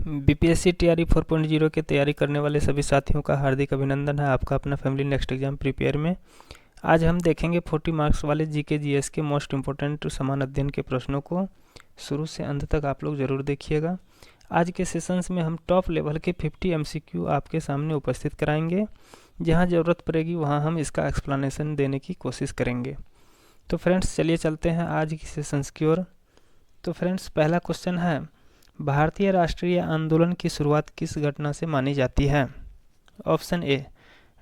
BPSC TRE 4.0 की तैयारी करने वाले सभी साथियों का हार्दिक अभिनंदन है आपका अपना फैमिली नेक्स्ट एग्जाम प्रिपेयर में। आज हम देखेंगे 40 मार्क्स वाले जीके जीएस के मोस्ट इंपॉर्टेंट समान अध्ययन के प्रश्नों को। शुरू से अंत तक आप लोग ज़रूर देखिएगा। आज के सेशंस में हम टॉप लेवल के 50 एमसीक्यू आपके सामने उपस्थित कराएंगे। जहां ज़रूरत पड़ेगी वहां हम इसका एक्सप्लेनेशन देने की कोशिश करेंगे। तो फ्रेंड्स चलिए चलते हैं आज की सेशंस की ओर। तो फ्रेंड्स पहला क्वेश्चन है, भारतीय राष्ट्रीय आंदोलन की शुरुआत किस घटना से मानी जाती है? ऑप्शन ए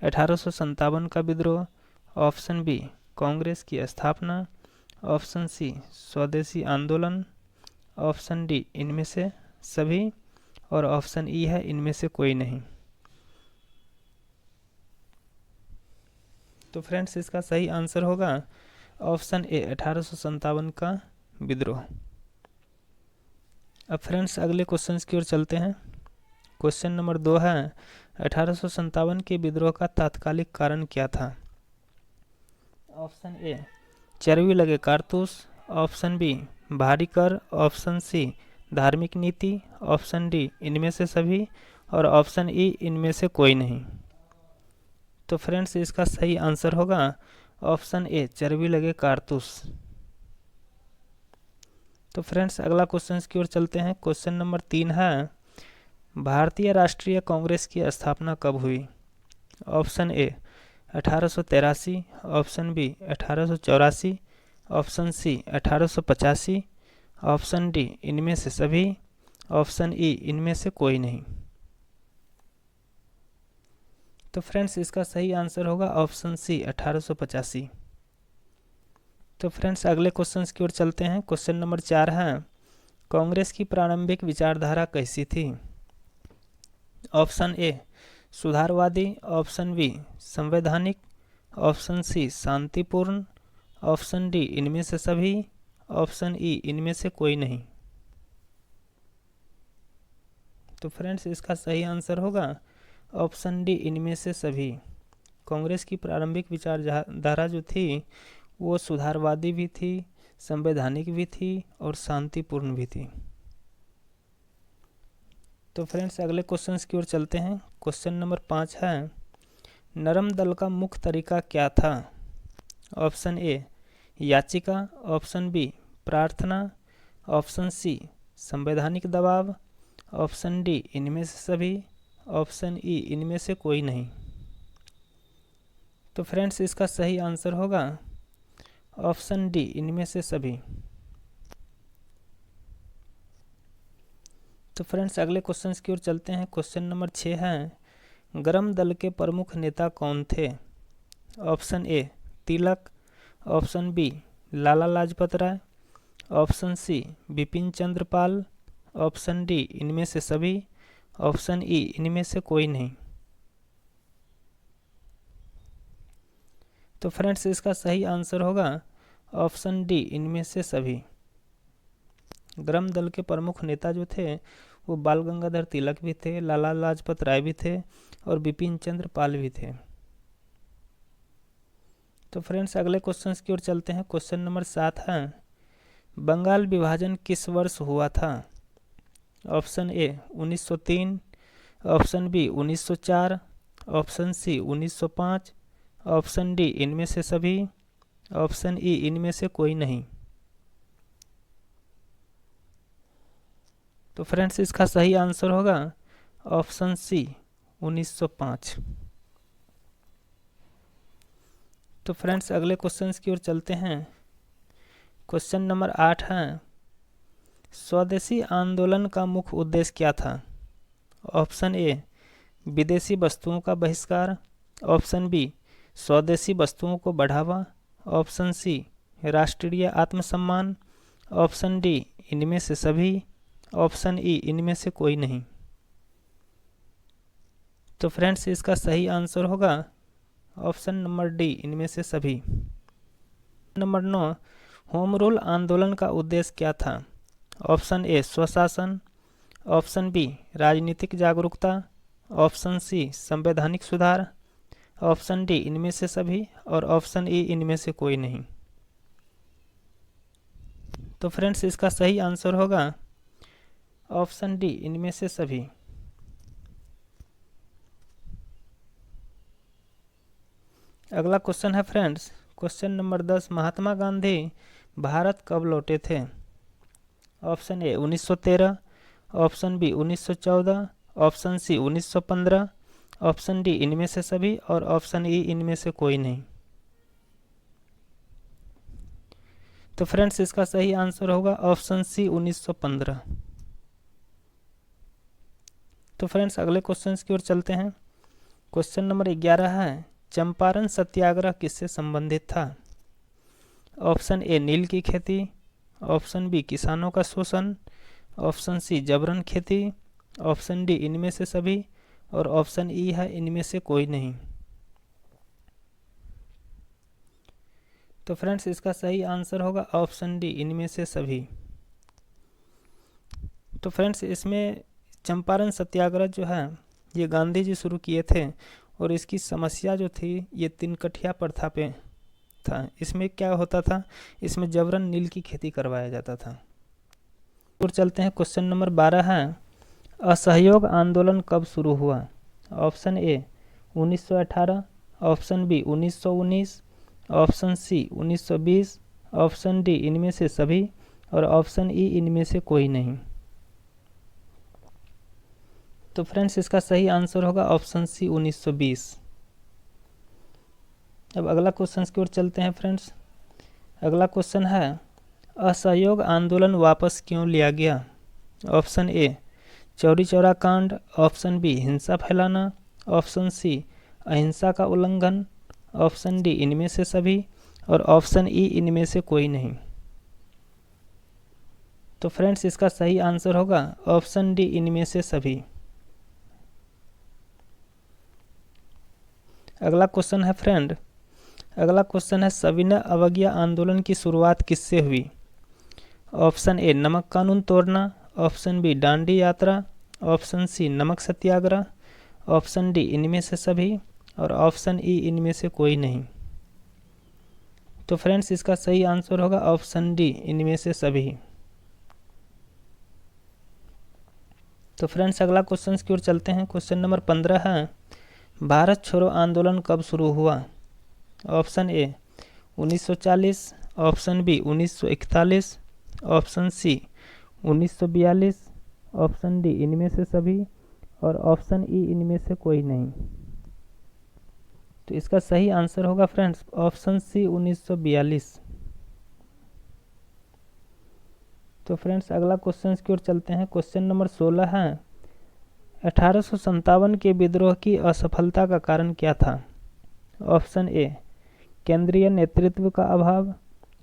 1857 का विद्रोह, ऑप्शन बी कांग्रेस की स्थापना, ऑप्शन सी स्वदेशी आंदोलन, ऑप्शन डी इनमें से सभी, और ऑप्शन ई है इनमें से कोई नहीं। तो फ्रेंड्स इसका सही आंसर होगा ऑप्शन ए 1857 का विद्रोह। अब फ्रेंड्स अगले क्वेश्चन की ओर चलते हैं। क्वेश्चन नंबर 2 है, 1857 के विद्रोह का तात्कालिक कारण क्या था? ऑप्शन ए चर्बी लगे कारतूस, ऑप्शन बी भारी कर, ऑप्शन सी धार्मिक नीति, ऑप्शन डी इनमें से सभी, और ऑप्शन ई इनमें से कोई नहीं। तो फ्रेंड्स इसका सही आंसर होगा ऑप्शन ए चर्बी लगे कारतूस। तो फ्रेंड्स अगला क्वेश्चन की ओर चलते हैं। क्वेश्चन नंबर 3 है, भारतीय राष्ट्रीय कांग्रेस की स्थापना कब हुई? Option A 1883, option B 1884, option C 1885, option D इनमें से सभी, ऑप्शन ई इनमें से कोई नहीं। तो फ्रेंड्स इसका सही आंसर होगा ऑप्शन सी 1885। तो फ्रेंड्स अगले क्वेश्चन की ओर चलते हैं। क्वेश्चन नंबर 4 है, कांग्रेस की प्रारंभिक विचारधारा कैसी थी? ऑप्शन ए सुधारवादी, ऑप्शन बी संवैधानिक, ऑप्शन सी शांतिपूर्ण, ऑप्शन डी इनमें से सभी, ऑप्शन ई इनमें से कोई नहीं। तो फ्रेंड्स इसका सही आंसर होगा ऑप्शन डी इनमें से सभी। कांग्रेस की प्रारंभिक विचारधारा जो थी वो सुधारवादी भी थी, संवैधानिक भी थी और शांतिपूर्ण भी थी। तो फ्रेंड्स अगले क्वेश्चन की ओर चलते हैं। क्वेश्चन नंबर 5 है, नरम दल का मुख्य तरीका क्या था? ऑप्शन ए याचिका, ऑप्शन बी प्रार्थना, ऑप्शन सी संवैधानिक दबाव, ऑप्शन डी इनमें से सभी, ऑप्शन ई इनमें से कोई नहीं। तो फ्रेंड्स इसका सही आंसर होगा ऑप्शन डी इनमें से सभी। तो फ्रेंड्स अगले क्वेश्चन की ओर चलते हैं। क्वेश्चन नंबर 6 है, गरम दल के प्रमुख नेता कौन थे? Option A Tilak, option B Lala Lajpat Rai, option C Bipin Chandra Pal, option D इनमें से सभी, ऑप्शन ई इनमें से कोई नहीं। तो फ्रेंड्स इसका सही आंसर होगा ऑप्शन डी इनमें से सभी। गरम दल के प्रमुख नेता जो थे वो बाल गंगाधर तिलक भी थे, लाला लाजपत राय भी थे और बिपिन चंद्र पाल भी थे। तो फ्रेंड्स अगले क्वेश्चन की ओर चलते हैं। क्वेश्चन नंबर 7 है, बंगाल विभाजन किस वर्ष हुआ था? Option A 1903, option B 1904, option C 1905, option D इनमें से सभी, ऑप्शन ई इनमें से कोई नहीं। तो फ्रेंड्स इसका सही आंसर होगा ऑप्शन सी 1905। तो फ्रेंड्स अगले क्वेश्चन की ओर चलते हैं। क्वेश्चन नंबर 8 है, स्वदेशी आंदोलन का मुख्य उद्देश्य क्या था? ऑप्शन ए विदेशी वस्तुओं का बहिष्कार, ऑप्शन बी स्वदेशी वस्तुओं को बढ़ावा, ऑप्शन सी राष्ट्रीय आत्मसम्मान, ऑप्शन डी इनमें से सभी, ऑप्शन ई इनमें से कोई नहीं। तो फ्रेंड्स इसका सही आंसर होगा ऑप्शन नंबर डी इनमें से सभी। नंबर 9, होम रूल आंदोलन का उद्देश्य क्या था? ऑप्शन ए स्वशासन, ऑप्शन बी राजनीतिक जागरूकता, ऑप्शन सी संवैधानिक सुधार, ऑप्शन डी इनमें से सभी, और ऑप्शन ई इनमें से कोई नहीं। तो फ्रेंड्स इसका सही आंसर होगा ऑप्शन डी इनमें से सभी। अगला क्वेश्चन है friends, question number 10, Mahatma Gandhi Bharat कब लौटे थे? Option A 1913, option B 1914, option C 1915, option D इनमें से सभी और ऑप्शन ई इनमें से कोई नहीं। तो फ्रेंड्स इसका सही आंसर होगा ऑप्शन सी 1915। तो फ्रेंड्स अगले क्वेश्चन की ओर चलते हैं। क्वेश्चन नंबर 11 है, चंपारण सत्याग्रह किससे संबंधित था? ऑप्शन ए नील की खेती, ऑप्शन बी किसानों का शोषण, ऑप्शन सी जबरन खेती, ऑप्शन डी इनमें से सभी और ऑप्शन ई है इनमें से कोई नहीं। तो फ्रेंड्स इसका सही आंसर होगा ऑप्शन डी इनमें से सभी। तो फ्रेंड्स इसमें चंपारण सत्याग्रह जो है ये गांधी जी शुरू किए थे और इसकी समस्या जो थी ये तिनकठिया प्रथा पे था। इसमें क्या होता था, इसमें जबरन नील की खेती करवाया जाता था। और चलते हैं, क्वेश्चन नंबर 12 है, असहयोग आंदोलन कब शुरू हुआ? Option A 1918, option B 1919, option C 1920, option D इनमें से सभी और ऑप्शन ई इनमें से कोई नहीं। तो फ्रेंड्स इसका सही आंसर होगा ऑप्शन सी 1920। अब अगला क्वेश्चन की ओर चलते हैं फ्रेंड्स। अगला क्वेश्चन है, असहयोग आंदोलन वापस क्यों लिया गया? ऑप्शन ए चौरी चौरा कांड, ऑप्शन बी हिंसा फैलाना, ऑप्शन सी अहिंसा का उल्लंघन, ऑप्शन डी इनमें से सभी और ऑप्शन ई इनमें से कोई नहीं। तो फ्रेंड्स इसका सही आंसर होगा ऑप्शन डी इनमें से सभी। अगला क्वेश्चन है फ्रेंड, अगला क्वेश्चन है, सविनय अवज्ञा आंदोलन की शुरुआत किससे हुई? ऑप्शन ए नमक कानून तोड़ना, ऑप्शन बी दांडी यात्रा, ऑप्शन सी नमक सत्याग्रह, ऑप्शन डी इनमें से सभी और ऑप्शन ई इनमें से कोई नहीं। तो फ्रेंड्स इसका सही आंसर होगा ऑप्शन डी इनमें से सभी। तो फ्रेंड्स अगला क्वेश्चन की ओर चलते हैं। क्वेश्चन नंबर 15 है, भारत छोड़ो आंदोलन कब शुरू हुआ? Option A 1940, option B 1941, option C 1942, option D इनमें से सभी और ऑप्शन ई इनमें से कोई नहीं। तो इसका सही आंसर होगा फ्रेंड्स ऑप्शन सी 1942। तो फ्रेंड्स अगला क्वेश्चन की ओर चलते हैं। क्वेश्चन नंबर 16 है, 1857 के विद्रोह की असफलता का कारण क्या था? ऑप्शन ए केंद्रीय नेतृत्व का अभाव,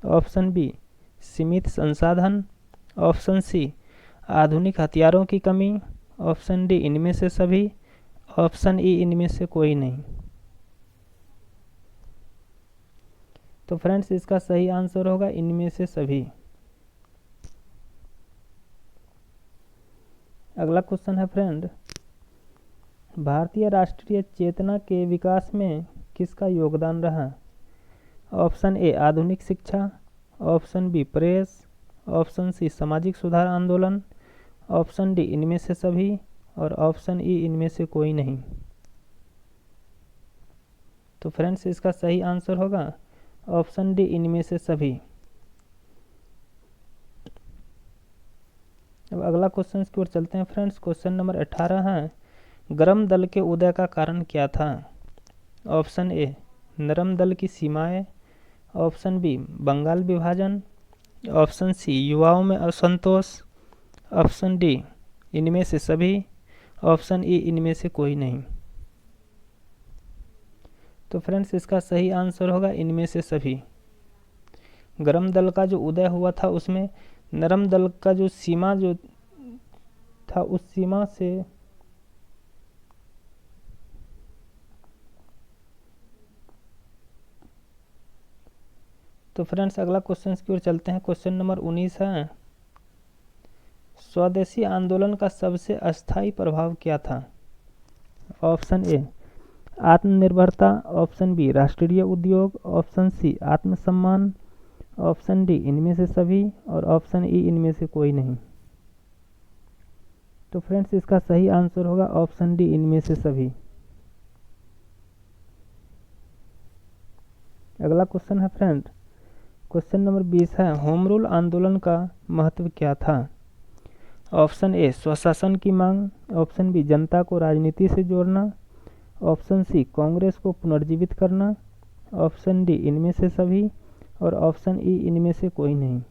ऑप्शन बी सीमित संसाधन, ऑप्शन सी आधुनिक हथियारों की कमी, ऑप्शन डी इनमें से सभी, ऑप्शन ई इनमें से कोई नहीं। तो फ्रेंड्स इसका सही आंसर होगा इनमें से सभी। अगला क्वेश्चन है फ्रेंड, भारतीय राष्ट्रीय चेतना के विकास में किसका योगदान रहा? ऑप्शन ए आधुनिक शिक्षा, option B press, option C सामाजिक सुधार आंदोलन, ऑप्शन डी इनमें से सभी और ऑप्शन ई इनमें से कोई नहीं। तो फ्रेंड्स इसका सही आंसर होगा ऑप्शन डी इनमें से सभी। अब अगला क्वेश्चन की ओर चलते हैं फ्रेंड्स। क्वेश्चन नंबर 18 है, गरम दल के उदय का कारण क्या था? ऑप्शन ए नरम दल की सीमाएं, ऑप्शन बी बंगाल विभाजन, ऑप्शन सी युवाओं में असंतोष, ऑप्शन डी इनमें से सभी, ऑप्शन ई इनमें से कोई नहीं। तो फ्रेंड्स इसका सही आंसर होगा इनमें से सभी। गरम दल का जो उदय हुआ था उसमें नरम दल का जो सीमा जो था उस सीमा से तो फ्रेंड्स अगला क्वेश्चन की ओर चलते हैं। क्वेश्चन नंबर 19 है, स्वदेशी आंदोलन का सबसे अस्थायी प्रभाव क्या था? ऑप्शन ए आत्मनिर्भरता, ऑप्शन बी राष्ट्रीय उद्योग, ऑप्शन सी आत्मसम्मान, ऑप्शन डी इनमें से सभी और ऑप्शन ई इनमें से कोई नहीं। तो फ्रेंड्स इसका सही आंसर होगा ऑप्शन डी, इनमें से सभी। अगला क्वेश्चन है फ्रेंड, क्वेश्चन नंबर 20 है, होम रूल आंदोलन का महत्व क्या था? ऑप्शन ए स्वशासन की मांग, ऑप्शन बी जनता को राजनीति से जोड़ना, ऑप्शन सी कांग्रेस को पुनर्जीवित करना, ऑप्शन डी इनमें से सभी, और ऑप्शन ई इनमें से कोई नहीं।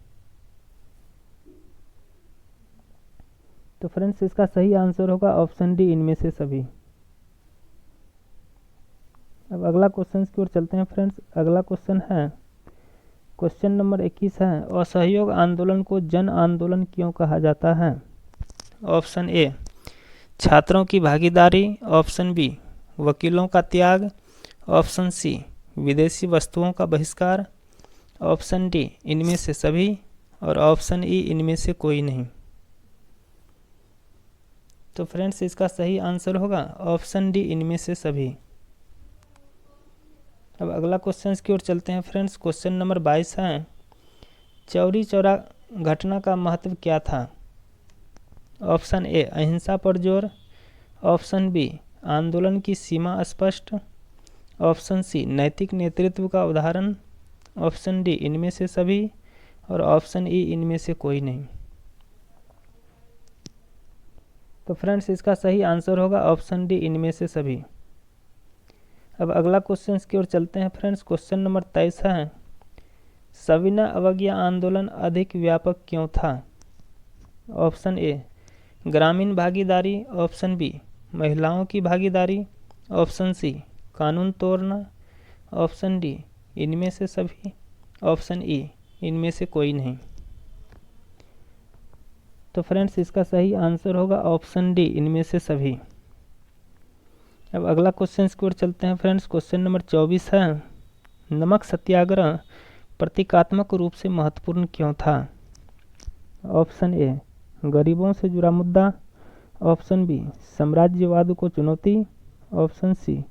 तो फ्रेंड्स इसका सही आंसर होगा ऑप्शन डी, इनमें से सभी। अब अगला क्वेश्चन की ओर चलते हैं फ्रेंड्स। अगला क्वेश्चन है, क्वेश्चन नंबर 21 है, असहयोग आंदोलन को जन आंदोलन क्यों कहा जाता है? ऑप्शन ए छात्रों की भागीदारी, ऑप्शन बी वकीलों का त्याग, ऑप्शन सी विदेशी वस्तुओं का बहिष्कार, ऑप्शन डी इनमें से सभी, और ऑप्शन ई इनमें से कोई नहीं। तो फ्रेंड्स इसका सही आंसर होगा ऑप्शन डी, इनमें से सभी। अब अगला क्वेश्चन की ओर चलते हैं फ्रेंड्स। क्वेश्चन नंबर 22 है, चौरी चौरा घटना का महत्व क्या था? ऑप्शन ए अहिंसा पर जोर, ऑप्शन बी आंदोलन की सीमा स्पष्ट, ऑप्शन सी नैतिक नेतृत्व का उदाहरण, ऑप्शन डी इनमें से सभी, और ऑप्शन ई इनमें से कोई नहीं। तो फ्रेंड्स इसका सही आंसर होगा ऑप्शन डी, इनमें से सभी। अब अगला क्वेश्चन की ओर चलते हैं फ्रेंड्स। क्वेश्चन नंबर 23 है, सविनय अवज्ञा आंदोलन अधिक व्यापक क्यों था? ऑप्शन ए ग्रामीण भागीदारी, ऑप्शन बी महिलाओं की भागीदारी, ऑप्शन सी कानून तोड़ना, ऑप्शन डी इनमें से सभी, ऑप्शन ई इनमें से कोई नहीं। तो फ्रेंड्स इसका सही आंसर होगा ऑप्शन डी, इनमें से सभी। अब अगला क्वेश्चन की ओर चलते हैं फ्रेंड्स। क्वेश्चन नंबर 24 है, नमक सत्याग्रह प्रतीकात्मक रूप से महत्वपूर्ण क्यों था? ऑप्शन ए गरीबों से जुड़ा मुद्दा, ऑप्शन बी साम्राज्यवाद को चुनौती, ऑप्शन सी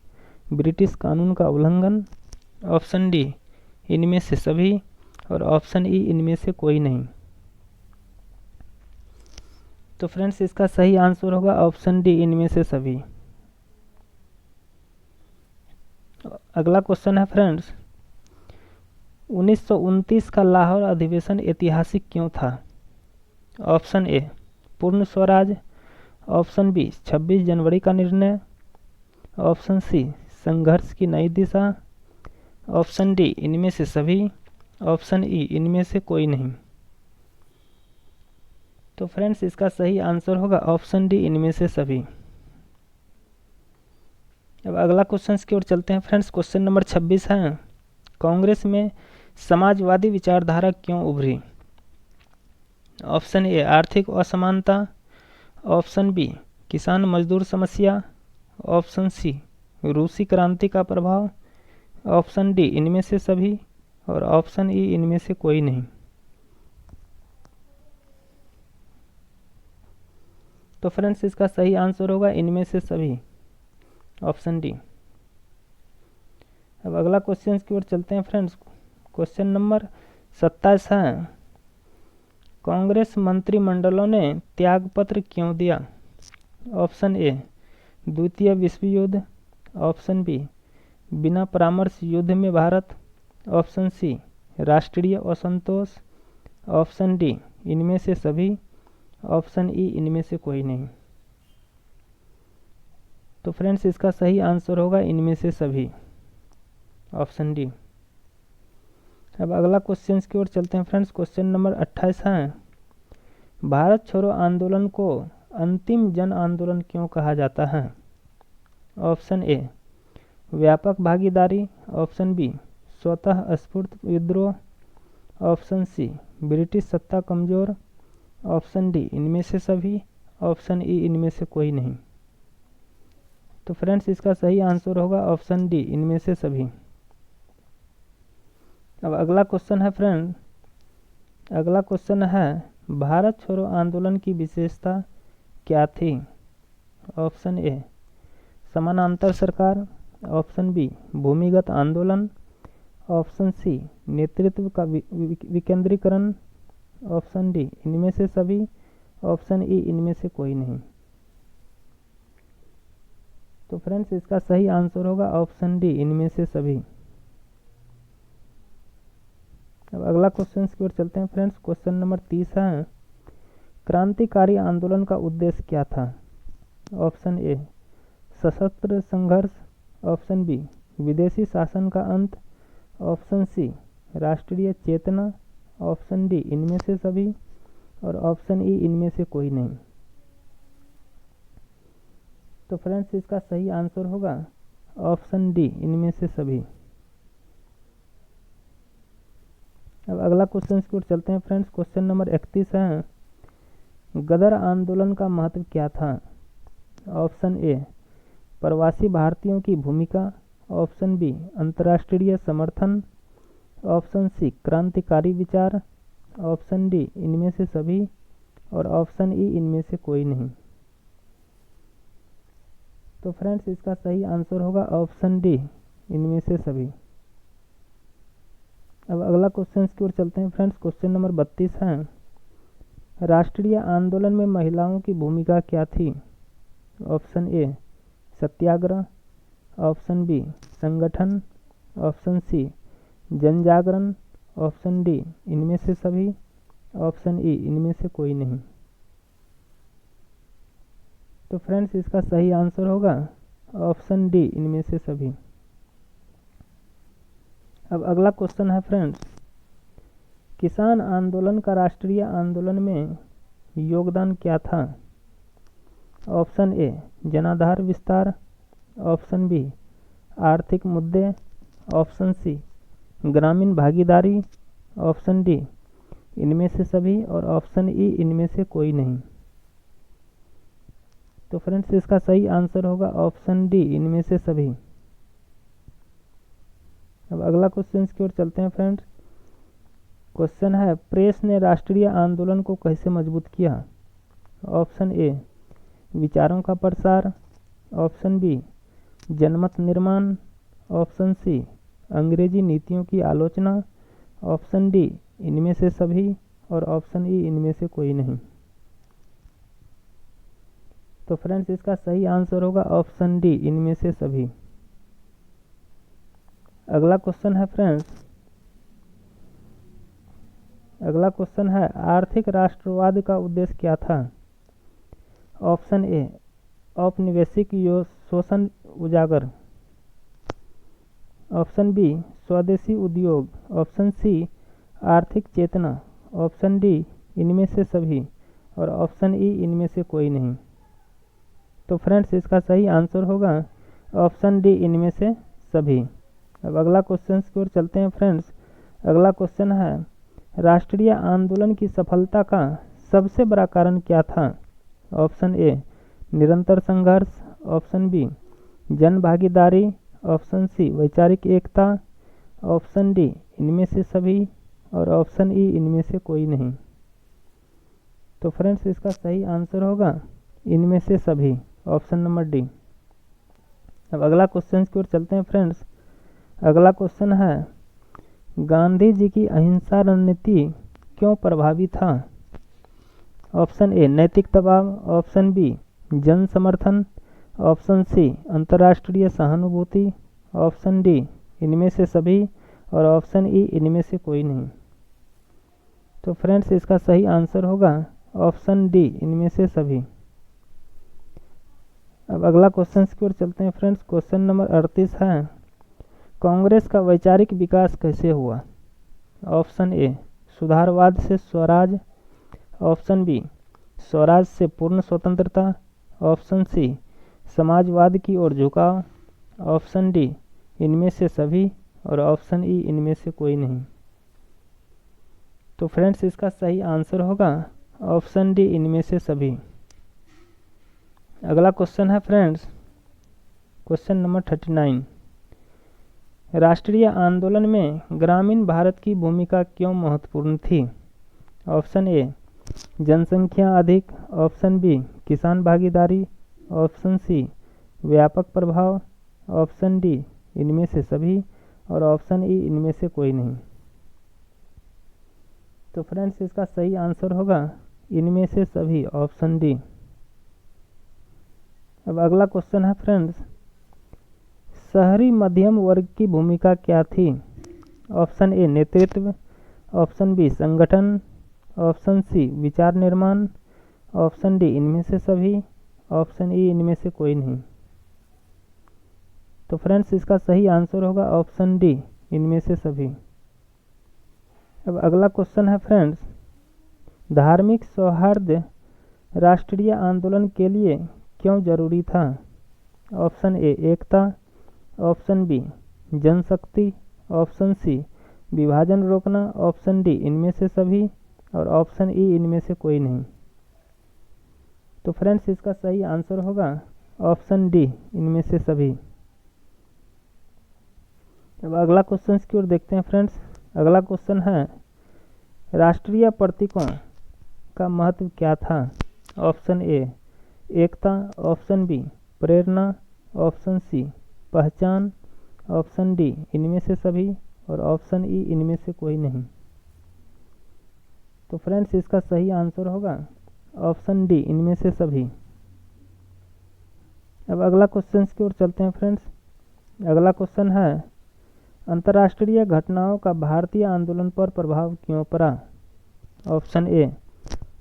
ब्रिटिश कानून का उल्लंघन, ऑप्शन डी इनमें से सभी, और ऑप्शन ई इनमें से कोई नहीं। तो फ्रेंड्स इसका सही आंसर होगा ऑप्शन डी, इनमें से सभी। अगला क्वेश्चन है फ्रेंड्स, 1929 का लाहौर अधिवेशन ऐतिहासिक क्यों था? ऑप्शन ए पूर्ण स्वराज, ऑप्शन बी 26 जनवरी का निर्णय, ऑप्शन सी संघर्ष की नई दिशा, ऑप्शन डी इनमें से सभी, ऑप्शन ई इनमें से कोई नहीं। तो फ्रेंड्स इसका सही आंसर होगा ऑप्शन डी, इनमें से सभी। अब अगला क्वेश्चन की ओर चलते हैं फ्रेंड्स। क्वेश्चन नंबर 26 है, कांग्रेस में समाजवादी विचारधारा क्यों उभरी? ऑप्शन ए आर्थिक असमानता, ऑप्शन बी किसान मजदूर समस्या, ऑप्शन सी रूसी क्रांति का प्रभाव, ऑप्शन डी इनमें से सभी, और ऑप्शन ई इनमें से कोई नहीं। तो फ्रेंड्स इसका सही आंसर होगा इनमें से सभी, ऑप्शन डी। अब अगला क्वेश्चन की ओर चलते हैं फ्रेंड्स। क्वेश्चन नंबर 27 है, कांग्रेस मंत्रिमंडलों ने त्यागपत्र क्यों दिया? ऑप्शन ए द्वितीय विश्व युद्ध, ऑप्शन बी बिना परामर्श युद्ध में भारत, ऑप्शन सी राष्ट्रीय असंतोष, ऑप्शन डी इनमें से सभी, ऑप्शन ई इनमें से कोई नहीं। तो फ्रेंड्स इसका सही आंसर होगा इनमें से सभी, ऑप्शन डी। अब अगला क्वेश्चन की ओर चलते हैं फ्रेंड्स। क्वेश्चन नंबर 28 है, भारत छोड़ो आंदोलन को अंतिम जन आंदोलन क्यों कहा जाता है? ऑप्शन ए व्यापक भागीदारी, ऑप्शन बी स्वतः स्फूर्त विद्रोह, ऑप्शन सी ब्रिटिश सत्ता कमजोर, ऑप्शन डी इनमें से सभी, ऑप्शन ई इनमें से कोई नहीं। तो फ्रेंड्स इसका सही आंसर होगा ऑप्शन डी, इनमें से सभी। अब अगला क्वेश्चन है फ्रेंड, अगला क्वेश्चन है, भारत छोड़ो आंदोलन की विशेषता क्या थी? ऑप्शन ए समानांतर सरकार, ऑप्शन बी भूमिगत आंदोलन, ऑप्शन सी नेतृत्व का विकेंद्रीकरण, ऑप्शन डी इनमें से सभी, ऑप्शन ई इनमें से कोई नहीं। तो फ्रेंड्स इसका सही आंसर होगा ऑप्शन डी, इनमें से सभी। अब अगला क्वेश्चन की ओर चलते हैं फ्रेंड्स। क्वेश्चन नंबर 30 है, क्रांतिकारी आंदोलन का उद्देश्य क्या था? ऑप्शन ए सशस्त्र संघर्ष, ऑप्शन बी विदेशी शासन का अंत, ऑप्शन सी राष्ट्रीय चेतना, ऑप्शन डी इनमें से सभी, और ऑप्शन ई इनमें से कोई नहीं। तो फ्रेंड्स इसका सही आंसर होगा ऑप्शन डी, इनमें से सभी। अब अगला क्वेश्चन की ओर चलते हैं फ्रेंड्स। क्वेश्चन नंबर 31 है, गदर आंदोलन का महत्व क्या था? ऑप्शन ए प्रवासी भारतीयों की भूमिका, ऑप्शन बी अंतर्राष्ट्रीय समर्थन, ऑप्शन सी क्रांतिकारी विचार, ऑप्शन डी इनमें से सभी, और ऑप्शन ई इनमें से कोई नहीं। तो फ्रेंड्स इसका सही आंसर होगा ऑप्शन डी, इनमें से सभी। अब अगला क्वेश्चन की ओर चलते हैं फ्रेंड्स। क्वेश्चन नंबर 32 है, राष्ट्रीय आंदोलन में महिलाओं की भूमिका क्या थी? ऑप्शन ए सत्याग्रह, ऑप्शन बी संगठन, ऑप्शन सी जन जागरण, ऑप्शन डी इनमें से सभी, ऑप्शन ई इनमें से कोई नहीं। तो फ्रेंड्स इसका सही आंसर होगा ऑप्शन डी, इनमें से सभी। अब अगला क्वेश्चन है फ्रेंड्स, किसान आंदोलन का राष्ट्रीय आंदोलन में योगदान क्या था? ऑप्शन ए जनाधार विस्तार, ऑप्शन बी आर्थिक मुद्दे, ऑप्शन सी ग्रामीण भागीदारी, ऑप्शन डी इनमें से सभी, और ऑप्शन ई इनमें से कोई नहीं। तो फ्रेंड्स इसका सही आंसर होगा ऑप्शन डी, इनमें से सभी। अब अगला क्वेश्चन की ओर चलते हैं फ्रेंड्स। क्वेश्चन है, प्रेस ने राष्ट्रीय आंदोलन को कैसे मजबूत किया? ऑप्शन ए विचारों का प्रसार, ऑप्शन बी जनमत निर्माण, ऑप्शन सी अंग्रेजी नीतियों की आलोचना, ऑप्शन डी इनमें से सभी, और ऑप्शन ई इनमें से कोई नहीं। तो फ्रेंड्स इसका सही आंसर होगा ऑप्शन डी, इनमें से सभी। अगला क्वेश्चन है फ्रेंड्स, अगला क्वेश्चन है, आर्थिक राष्ट्रवाद का उद्देश्य क्या था? ऑप्शन ए औपनिवेशिक शोषण उजागर, ऑप्शन बी स्वदेशी उद्योग, ऑप्शन सी आर्थिक चेतना, ऑप्शन डी इनमें से सभी, और ऑप्शन ई इनमें से कोई नहीं। तो फ्रेंड्स इसका सही आंसर होगा ऑप्शन डी, इनमें से सभी। अब अगला क्वेश्चन की ओर चलते हैं फ्रेंड्स। अगला क्वेश्चन है, राष्ट्रीय आंदोलन की सफलता का सबसे बड़ा कारण क्या था? ऑप्शन ए निरंतर संघर्ष, ऑप्शन बी जन भागीदारी, ऑप्शन सी वैचारिक एकता, ऑप्शन डी इनमें से सभी, और ऑप्शन ई इनमें से कोई नहीं। तो फ्रेंड्स इसका सही आंसर होगा इनमें से सभी, ऑप्शन नंबर डी। अब अगला क्वेश्चन की ओर चलते हैं फ्रेंड्स। अगला क्वेश्चन है, गांधी जी की अहिंसा रणनीति क्यों प्रभावी था? ऑप्शन ए नैतिक दबाव, ऑप्शन बी जन समर्थन, ऑप्शन सी अंतर्राष्ट्रीय सहानुभूति, ऑप्शन डी इनमें से सभी, और ऑप्शन ई इनमें से कोई नहीं। तो फ्रेंड्स इसका सही आंसर होगा ऑप्शन डी, इनमें से सभी। अब अगला क्वेश्चन की ओर चलते हैं फ्रेंड्स। क्वेश्चन नंबर 38 है, कांग्रेस का वैचारिक विकास कैसे हुआ? ऑप्शन ए सुधारवाद से स्वराज, ऑप्शन बी स्वराज से पूर्ण स्वतंत्रता, ऑप्शन सी समाजवाद की ओर झुकाव, ऑप्शन डी इनमें से सभी, और ऑप्शन ई इनमें से कोई नहीं। तो फ्रेंड्स इसका सही आंसर होगा ऑप्शन डी, इनमें से सभी। अगला क्वेश्चन है फ्रेंड्स, क्वेश्चन नंबर 39, राष्ट्रीय आंदोलन में ग्रामीण भारत की भूमिका क्यों महत्वपूर्ण थी? ऑप्शन ए जनसंख्या अधिक, ऑप्शन बी किसान भागीदारी, ऑप्शन सी व्यापक प्रभाव, ऑप्शन डी इनमें से सभी, और ऑप्शन ई इनमें से कोई नहीं। तो फ्रेंड्स इसका सही आंसर होगा इनमें से सभी, ऑप्शन डी। अब अगला क्वेश्चन है फ्रेंड्स, शहरी मध्यम वर्ग की भूमिका क्या थी? ऑप्शन ए नेतृत्व, ऑप्शन बी संगठन, ऑप्शन सी विचार निर्माण, ऑप्शन डी इनमें से सभी, ऑप्शन ई इनमें से कोई नहीं। तो फ्रेंड्स इसका सही आंसर होगा ऑप्शन डी इनमें से सभी। अब अगला क्वेश्चन है फ्रेंड्स, धार्मिक सौहार्द राष्ट्रीय आंदोलन के लिए क्यों जरूरी था? ऑप्शन ए एकता, ऑप्शन बी जनशक्ति, ऑप्शन सी विभाजन रोकना, ऑप्शन डी इनमें से सभी और ऑप्शन ई इनमें से कोई नहीं। तो फ्रेंड्स इसका सही आंसर होगा ऑप्शन डी इनमें से सभी। अब अगला क्वेश्चन की ओर देखते हैं फ्रेंड्स। अगला क्वेश्चन है, राष्ट्रीय प्रतीकों का महत्व क्या था? ऑप्शन ए एकता, ऑप्शन बी प्रेरणा, ऑप्शन सी पहचान, ऑप्शन डी इनमें से सभी और ऑप्शन ई इनमें से कोई नहीं। तो फ्रेंड्स इसका सही आंसर होगा ऑप्शन डी इनमें से सभी। अब अगला क्वेश्चन की ओर चलते हैं फ्रेंड्स। अगला क्वेश्चन है, अंतर्राष्ट्रीय घटनाओं का भारतीय आंदोलन पर प्रभाव क्यों पड़ा? ऑप्शन ए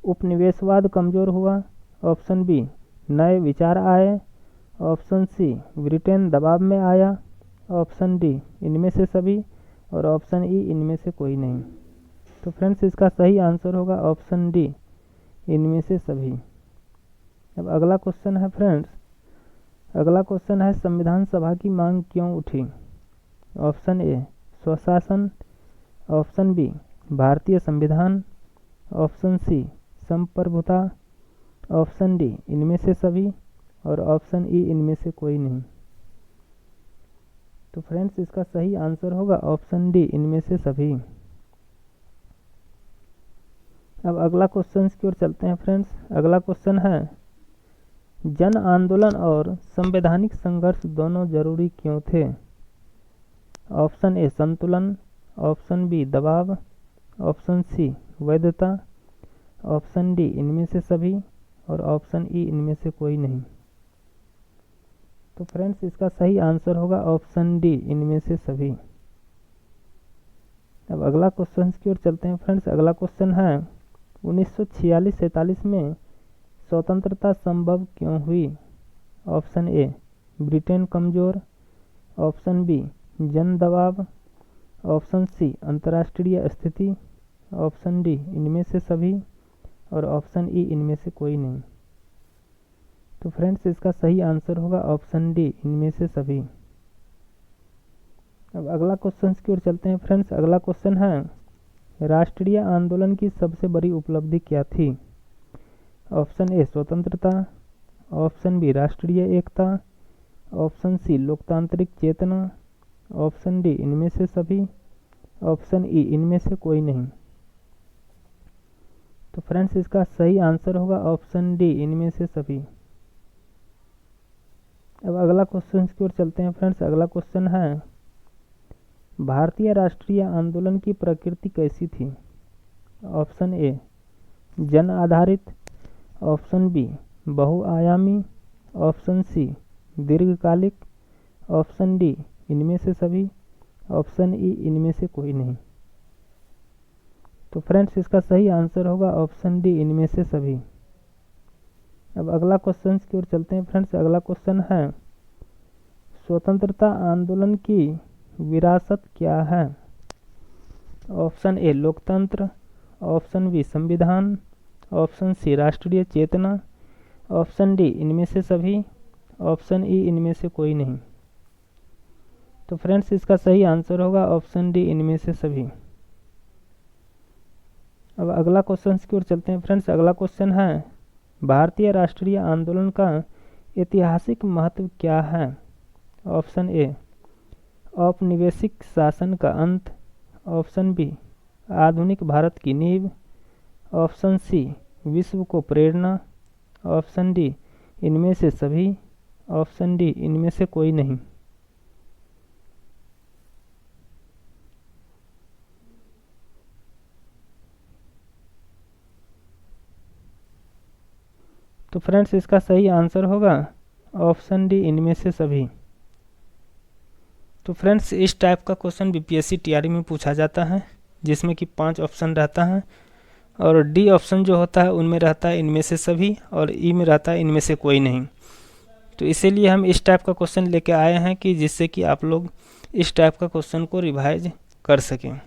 उपनिवेशवाद कमजोर हुआ, ऑप्शन बी नए विचार आए, ऑप्शन सी ब्रिटेन दबाव में आया, ऑप्शन डी इनमें से सभी और ऑप्शन ई इनमें से कोई नहीं। तो फ्रेंड्स इसका सही आंसर होगा ऑप्शन डी इनमें से सभी। अब अगला क्वेश्चन है फ्रेंड्स, अगला क्वेश्चन है, संविधान सभा की मांग क्यों उठी? ऑप्शन ए स्वशासन, ऑप्शन बी भारतीय संविधान, ऑप्शन सी संप्रभुता, ऑप्शन डी इनमें से सभी और ऑप्शन ई इनमें से कोई नहीं। तो फ्रेंड्स इसका सही आंसर होगा ऑप्शन डी इनमें से सभी। अब अगला क्वेश्चन की ओर चलते हैं फ्रेंड्स। अगला क्वेश्चन है, जन आंदोलन और संवैधानिक संघर्ष दोनों जरूरी क्यों थे? ऑप्शन ए संतुलन, ऑप्शन बी दबाव, ऑप्शन सी वैधता, ऑप्शन डी इनमें से सभी और ऑप्शन ई इनमें से कोई नहीं। तो फ्रेंड्स इसका सही आंसर होगा ऑप्शन डी इनमें से सभी। अब अगला क्वेश्चन की ओर चलते हैं फ्रेंड्स। अगला क्वेश्चन है, 1946-47 में स्वतंत्रता संभव क्यों हुई? ऑप्शन ए ब्रिटेन कमजोर, ऑप्शन बी जन दबाव, ऑप्शन सी अंतर्राष्ट्रीय स्थिति, ऑप्शन डी इनमें से सभी और ऑप्शन ई इनमें से कोई नहीं। तो फ्रेंड्स इसका सही आंसर होगा ऑप्शन डी इनमें से सभी। अब अगला क्वेश्चन की ओर चलते हैं फ्रेंड्स। अगला क्वेश्चन है, राष्ट्रीय आंदोलन की सबसे बड़ी उपलब्धि क्या थी? ऑप्शन ए स्वतंत्रता, ऑप्शन बी राष्ट्रीय एकता, ऑप्शन सी लोकतांत्रिक चेतना, ऑप्शन डी इनमें से सभी, ऑप्शन ई इनमें से कोई नहीं। तो फ्रेंड्स इसका सही आंसर होगा ऑप्शन डी इनमें से सभी। अब अगला क्वेश्चन की ओर चलते हैं फ्रेंड्स। अगला क्वेश्चन है, भारतीय राष्ट्रीय आंदोलन की प्रकृति कैसी थी? ऑप्शन ए जन आधारित, ऑप्शन बी बहुआयामी, ऑप्शन सी दीर्घकालिक, ऑप्शन डी इनमें से सभी, ऑप्शन ई इनमें से कोई नहीं। तो फ्रेंड्स इसका सही आंसर होगा ऑप्शन डी इनमें से सभी। अब अगला क्वेश्चन की ओर चलते हैं फ्रेंड्स। अगला क्वेश्चन है, स्वतंत्रता आंदोलन की विरासत क्या है? ऑप्शन ए लोकतंत्र, ऑप्शन बी संविधान, ऑप्शन सी राष्ट्रीय चेतना, ऑप्शन डी इनमें से सभी, ऑप्शन ई इनमें से कोई नहीं। तो फ्रेंड्स इसका सही आंसर होगा ऑप्शन डी इनमें से सभी। अब अगला क्वेश्चन की ओर चलते हैं फ्रेंड्स। अगला क्वेश्चन है, भारतीय राष्ट्रीय आंदोलन का ऐतिहासिक महत्व क्या है? ऑप्शन ए औपनिवेशिक शासन का अंत, ऑप्शन बी आधुनिक भारत की नींव, ऑप्शन सी विश्व को प्रेरणा, ऑप्शन डी इनमें से सभी, ऑप्शन डी इनमें से कोई नहीं। तो फ्रेंड्स इसका सही आंसर होगा ऑप्शन डी इनमें से सभी। तो फ्रेंड्स इस टाइप का क्वेश्चन बीपीएससी टीआरई में पूछा जाता है, जिसमें कि 5 ऑप्शन रहता है और डी ऑप्शन जो होता है उनमें रहता है इनमें से सभी और ई में रहता है इनमें से कोई नहीं। तो इसीलिए हम इस टाइप का क्वेश्चन लेके आए हैं कि जिससे कि आप लोग इस टाइप का क्वेश्चन को रिवाइज कर सकें।